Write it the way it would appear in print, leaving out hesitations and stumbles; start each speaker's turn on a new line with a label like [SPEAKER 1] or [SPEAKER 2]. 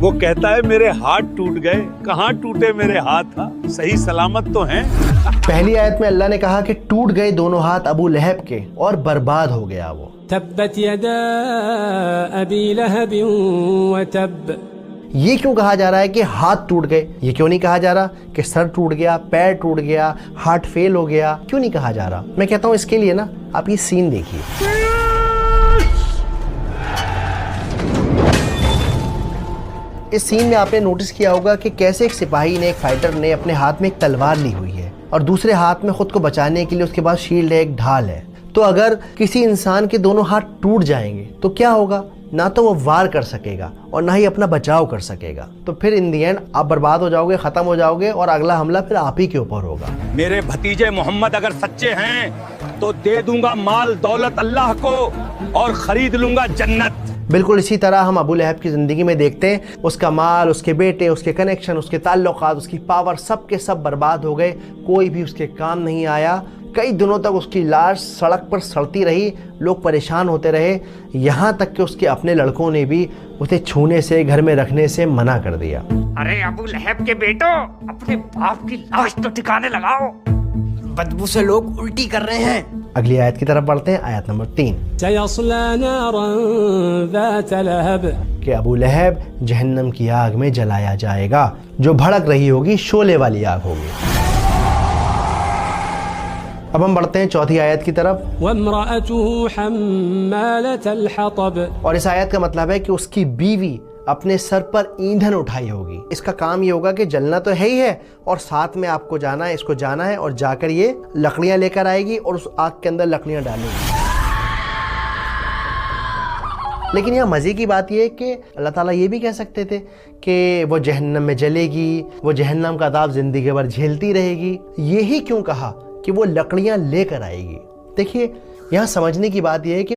[SPEAKER 1] وہ کہتا ہے میرے ہاتھ ٹوٹ گئے، کہاں ٹوٹے میرے ہاتھ، صحیح سلامت تو ہیں۔
[SPEAKER 2] پہلی آیت میں اللہ نے کہا کہ ٹوٹ گئے دونوں ہاتھ ابو لہب کے اور برباد ہو گیا وہ۔
[SPEAKER 3] تبت یدا ابی لہب وتب،
[SPEAKER 2] یہ کیوں کہا جا رہا ہے کہ ہاتھ ٹوٹ گئے؟ یہ کیوں نہیں کہا جا رہا کہ سر ٹوٹ گیا، پیر ٹوٹ گیا، ہارٹ فیل ہو گیا؟ کیوں نہیں کہا جا رہا؟ میں کہتا ہوں اس کے لیے نا آپ یہ سین دیکھیے۔ اس سین میں آپ نے نوٹس کیا ہوگا کہ کیسے ایک سپاہی نے، ایک فائٹر نے اپنے ہاتھ میں ایک تلوار لی ہوئی ہے اور دوسرے ہاتھ میں خود کو بچانے کے لیے اس کے پاس شیلڈ ہے، ایک ڈھال ہے۔ تو اگر کسی انسان کے دونوں ہاتھ ٹوٹ جائیں گے تو کیا ہوگا؟ نہ تو وہ وار کر سکے گا اور نہ ہی اپنا بچاؤ کر سکے گا، تو پھر ان دی اینڈ آپ برباد ہو جاؤ گے، ختم ہو جاؤ گے اور اگلا حملہ پھر آپ ہی کے اوپر ہوگا۔
[SPEAKER 1] میرے بھتیجے محمد اگر سچے ہیں تو دے دوں گا مال دولت اللہ کو اور خرید لوں گا جنت۔
[SPEAKER 2] بالکل اسی طرح ہم ابو لہب کی زندگی میں دیکھتے ہیں، اس کا مال، اس کے بیٹے، اس کے کنیکشن، اس کے تعلقات، اس کی پاور، سب کے سب برباد ہو گئے، کوئی بھی اس کے کام نہیں آیا۔ کئی دنوں تک اس کی لاش سڑک پر سڑتی رہی، لوگ پریشان ہوتے رہے، یہاں تک کہ اس کے اپنے لڑکوں نے بھی اسے چھونے سے، گھر میں رکھنے سے منع کر دیا۔
[SPEAKER 4] ارے ابو لہب کے بیٹو، اپنے باپ کی لاش تو ٹھکانے لگاؤ، بدبو سے لوگ الٹی کر رہے ہیں۔
[SPEAKER 2] اگلی آیت کی طرف بڑھتے ہیں، آیت نمبر 3،
[SPEAKER 3] سیصلی نارا ذات لہب،
[SPEAKER 2] کہ ابو لہب جہنم کی آگ میں جلایا جائے گا، جو بھڑک رہی ہوگی، شعلے والی آگ ہوگی۔ اب ہم بڑھتے ہیں چوتھی آیت کی طرف،
[SPEAKER 3] وامرأته حمالة الحطب،
[SPEAKER 2] اور اس آیت کا مطلب ہے کہ اس کی بیوی اپنے سر پر ایندھن اٹھائی ہوگی۔ اس کا کام یہ ہوگا کہ جلنا تو ہے ہی ہے، اور ساتھ میں آپ کو جانا ہے، اس کو جانا ہے اور جا کر یہ لکڑیاں لے کر آئے گی اور اس آگ کے اندر لکڑیاں ڈالے گی۔ لیکن یہاں مزے کی بات یہ ہے کہ اللہ تعالیٰ یہ بھی کہہ سکتے تھے کہ وہ جہنم میں جلے گی، وہ جہنم کا عذاب زندگی بھر جھیلتی رہے گی، یہی کیوں کہا کہ وہ لکڑیاں لے کر آئے گی؟ دیکھیے یہاں سمجھنے کی بات یہ ہے کہ